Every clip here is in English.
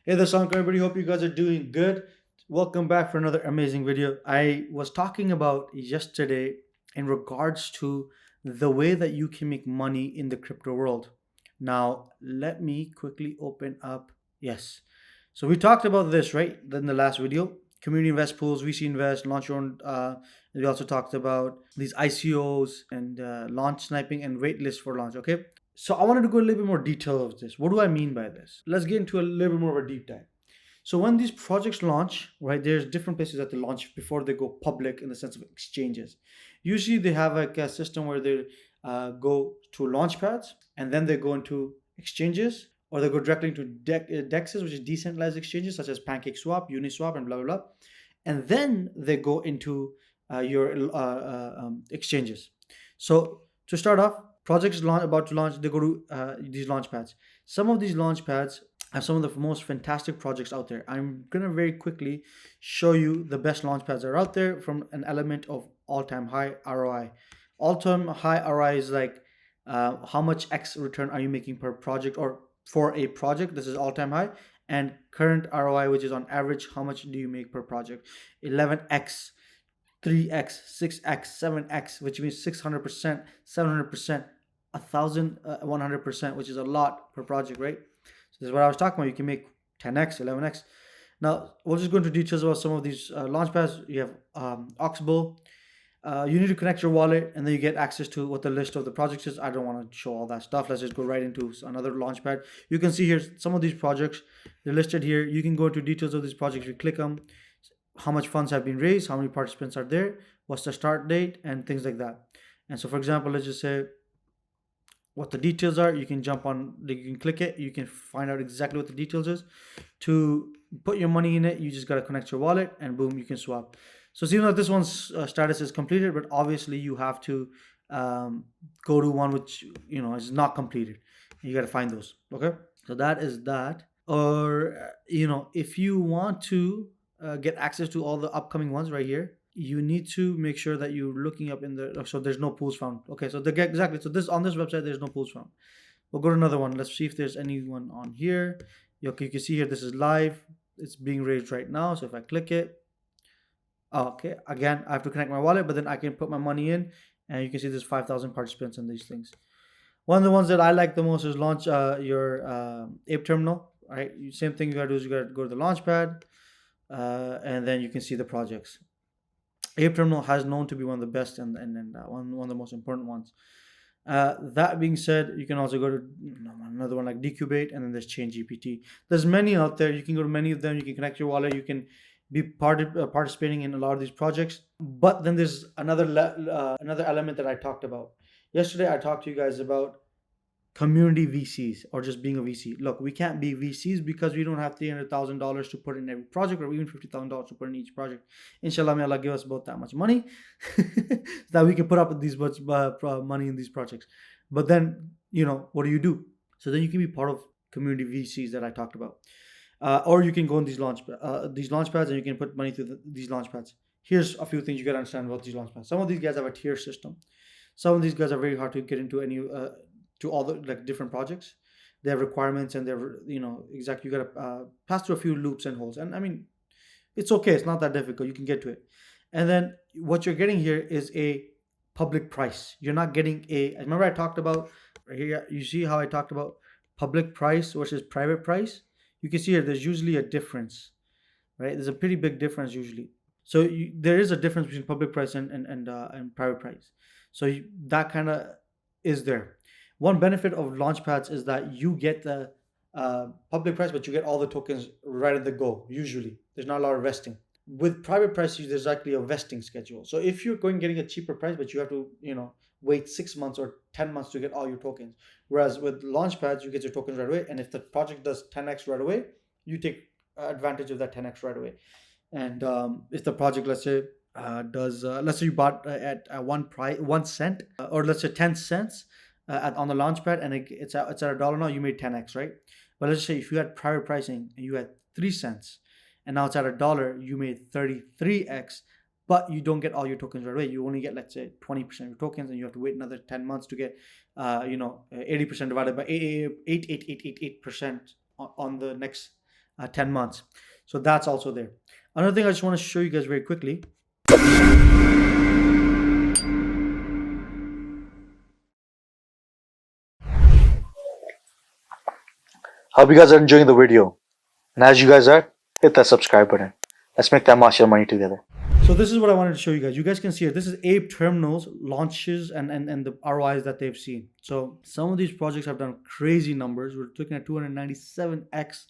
Hey there, Sank, everybody. Hope you guys are doing good. Welcome back for another amazing video. I was talking about yesterday in regards to the way that you can make money in the crypto world. Now, let me quickly open up. Yes. So we talked about this, right? In the last video. Community invest pools, VC invest, launch your own. We also talked about these ICOs and launch sniping and wait list for launch. Okay. So I wanted to go a little bit more detail of this. What do I mean by this? Let's get into a little bit more of a deep dive. So when these projects launch, right, there's different places that they launch before they go public in the sense of exchanges. Usually they have like a system where they go to Launchpads and then they go into exchanges, or they go directly into DEXs, which is decentralized exchanges such as PancakeSwap, Uniswap, and blah blah blah. And then they go into your exchanges. So to start off, projects about to launch, they go to these Launchpads. Some of these Launchpads have some of the most fantastic projects out there. I'm gonna very quickly show you the best launchpads that are out there from an element of all-time high ROI. All-time high ROI is like how much X return are you making per project or for a project. This is all-time high. And current ROI, which is on average, how much do you make per project? 11x, 3x, 6x, 7x, which means 600%, 700%, 1,100%, which is a lot per project, right? So this is what I was talking about. You can make 10x, 11x. Now, we'll just go into details about some of these launchpads. You have Oxbow. You need to connect your wallet, and then you get access to what the list of the projects is. I don't want to show all that stuff. Let's just go right into another launchpad. You can see here some of these projects. They're listed here. You can go into details of these projects. You click them, how much funds have been raised, how many participants are there, what's the start date, and things like that. And so, for example, let's just say what the details are. You can jump on, you can click it, you can find out exactly what the details is. To put your money in it, you just got to connect your wallet and boom, you can swap. So see that this one's status is completed, but obviously you have to go to one which is not completed. You got to find those. Okay, so that is that. Or if you want to get access to all the upcoming ones right here, you need to make sure that you're looking up in the, so there's no pools found. Okay, so exactly, so this on this website there's no pools found. We'll go to another one. Let's see if there's anyone on here. Okay, you can see here this is live. It's being raised right now. So if I click it, okay, again I have to connect my wallet, but then I can put my money in, and you can see there's 5,000 participants in these things. One of the ones that I like the most is launch your ape terminal. Right, same thing you gotta do is you gotta go to the launchpad, and then you can see the projects. Ape terminal has known to be one of the best and one of the most important ones. That being said, you can also go to another one like Decubate, and then there's Chain GPT. There's many out there. You can go to many of them. You can connect your wallet. You can be participating in a lot of these projects. But then there's another element that I talked about yesterday. I talked to you guys about community VCs or just being a VC. Look, we can't be VCs because we don't have $300,000 to put in every project, or even $50,000 to put in each project. Inshallah, may Allah give us both that much money so that we can put up with these much money in these projects. But then, what do you do? So then you can be part of community VCs that I talked about. Or you can go on these launchpads, and you can put money through these launchpads. Here's a few things you got to understand about these launchpads. Some of these guys have a tier system. Some of these guys are very hard to get into any to all the like different projects. They have requirements, and they're exactly, you gotta pass through a few loops and holes. And I mean, it's okay. It's not that difficult. You can get to it. And then what you're getting here is a public price. You're not getting a. Remember I talked about right here. You see how I talked about public price versus private price. You can see here. There's usually a difference, right? There's a pretty big difference usually. So there is a difference between public price and private price. So that kind of is there. One benefit of launchpads is that you get the public price, but you get all the tokens right at the go. Usually, there's not a lot of vesting. With private prices, there's actually a vesting schedule. So if you're getting a cheaper price, but you have to wait 6 months or 10 months to get all your tokens. Whereas with launchpads, you get your tokens right away, and if the project does 10x right away, you take advantage of that 10x right away. And if the project, let's say, let's say you bought at 1 cent, or let's say 10 cents on the launchpad, and it's at $1 now, you made 10x, right? But let's say if you had private pricing and you had 3 cents, and now it's at $1, you made 33x, but you don't get all your tokens right away. You only get, let's say, 20% of your tokens, and you have to wait another 10 months to get 80% divided by 8888% on the next 10 months. So that's also there. Another thing I just want to show you guys very quickly. Hope you guys are enjoying the video. And as you guys are, hit that subscribe button. Let's make that Mashallah money together. So this is what I wanted to show you guys. You guys can see it. This is Ape Terminals launches and the ROIs that they've seen. So some of these projects have done crazy numbers. We're looking at 297x.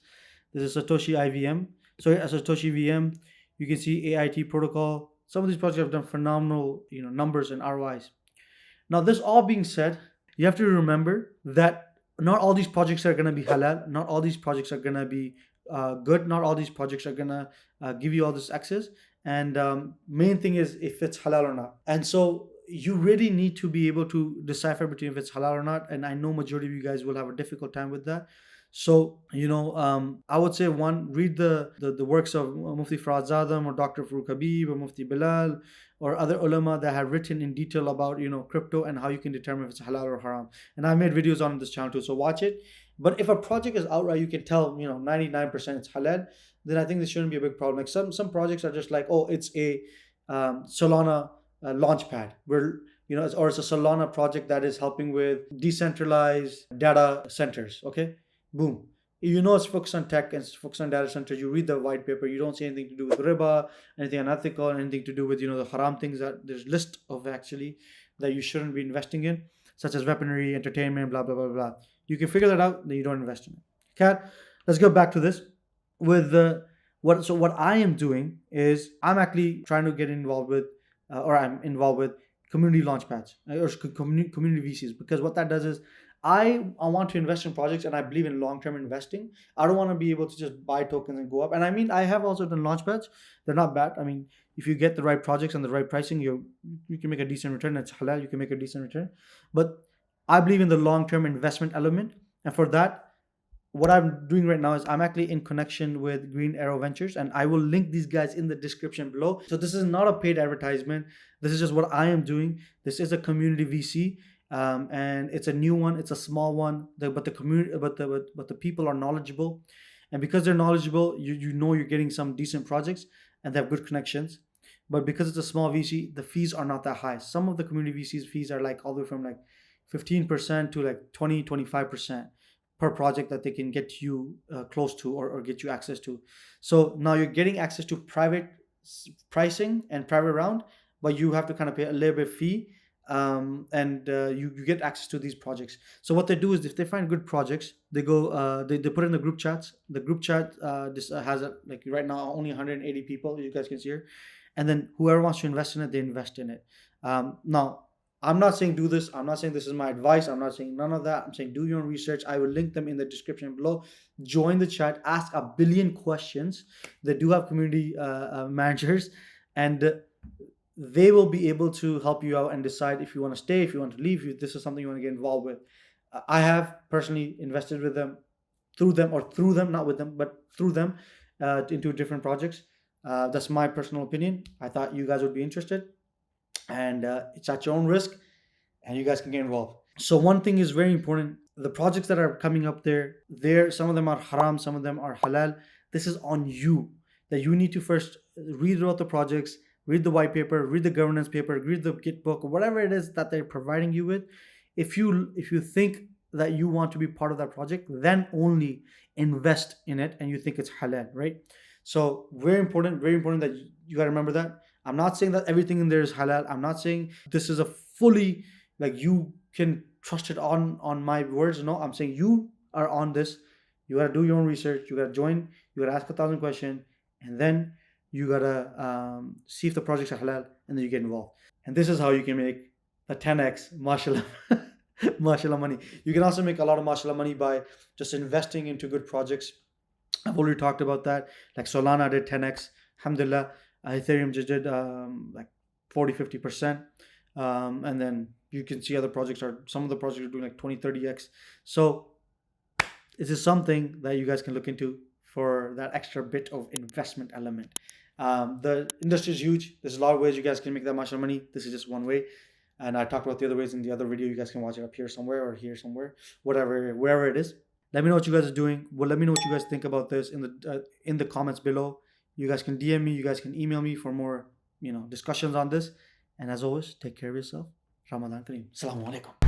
This is Satoshi IVM. Sorry, Satoshi VM. You can see AIT protocol. Some of these projects have done phenomenal, numbers and ROIs. Now, this all being said, you have to remember that not all these projects are going to be halal. Not all these projects are going to be good. Not all these projects are going to give you all this access. And main thing is if it's halal or not. And so you really need to be able to decipher between if it's halal or not. And I know majority of you guys will have a difficult time with that. So, I would say one, read the works of Mufti Farad Zadam or Dr. Farooq Habib or Mufti Bilal or other ulama that have written in detail about, crypto and how you can determine if it's halal or haram. And I've made videos on this channel too, so watch it. But if a project is outright, you can tell, 99% it's halal, then I think this shouldn't be a big problem. Like some projects are just like, oh, it's a Solana Launchpad, where or it's a Solana project that is helping with decentralized data centers. Okay, boom. It's focused on tech and it's focused on data centers. You read the white paper. You don't see anything to do with riba, anything unethical, anything to do with the haram things that there's list of actually that you shouldn't be investing in, such as weaponry, entertainment, blah blah blah blah. You can figure that out. Then you don't invest in it. Okay, let's go back to this. With what I am doing is I'm actually trying to get involved with, or I'm involved with community launchpads or community VCs, because what that does is I want to invest in projects and I believe in long-term investing. I don't want to be able to just buy tokens and go up. And I mean, I have also done launchpads. They're not bad. I mean, if you get the right projects and the right pricing, you can make a decent return. It's halal. You can make a decent return. But I believe in the long-term investment element. And for that, what I'm doing right now is I'm actually in connection with Green Arrow Ventures, and I will link these guys in the description below. So this is not a paid advertisement. This is just what I am doing. This is a community VC, and it's a new one. It's a small one, but the community, but the people are knowledgeable, and because they're knowledgeable, you're getting some decent projects, and they have good connections. But because it's a small VC, the fees are not that high. Some of the community VCs fees are like all the way from like 15% to like 20-25% per project that they can get you close to or get you access to. So now you're getting access to private pricing and private round, but you have to kind of pay a little bit fee, and you get access to these projects. So what they do is if they find good projects, they go they put in the group chats. The group chat this has like right now only 180 people, you guys can see here, and then whoever wants to invest in it, they invest in it. Now I'm not saying do this. I'm not saying this is my advice. I'm not saying none of that. I'm saying do your own research. I will link them in the description below. Join the chat. Ask a billion questions. They do have community managers, and they will be able to help you out and decide if you want to stay, if you want to leave, if this is something you want to get involved with. I have personally invested with them, through them, not with them, but through them into different projects. That's my personal opinion. I thought you guys would be interested, and it's at your own risk, and you guys can get involved. So one thing is very important: the projects that are coming up there, some of them are haram, some of them are halal. This is on you, that you need to first read about the projects, read the white paper, read the governance paper, read the Git book, whatever it is that they're providing you with. If you think that you want to be part of that project, then only invest in it, and you think it's halal, right? So very important that you got to remember that. I'm not saying that everything in there is halal. I'm not saying this is a fully, like, you can trust it on my words. No, I'm saying you are on this. You gotta do your own research. You gotta join. You gotta ask 1,000 questions, and then you gotta see if the projects are halal, and then you get involved. And this is how you can make a 10x, mashallah, mashallah money. You can also make a lot of mashallah money by just investing into good projects. I've already talked about that. Like Solana did 10x, alhamdulillah. Ethereum just did like 40-50%, and then you can see some of the projects are doing like 20-30x. So this is something that you guys can look into for that extra bit of investment element. The industry is huge. There's a lot of ways you guys can make that much money. This is just one way, and I talked about the other ways in the other video. You guys can watch it up here somewhere or here somewhere, wherever it is. Let me know what you guys are doing. Well, let me know what you guys think about this in the comments below. You guys can DM me. You guys can email me for more discussions on this. And as always, take care of yourself. Ramadan Kareem. Assalamu alaikum.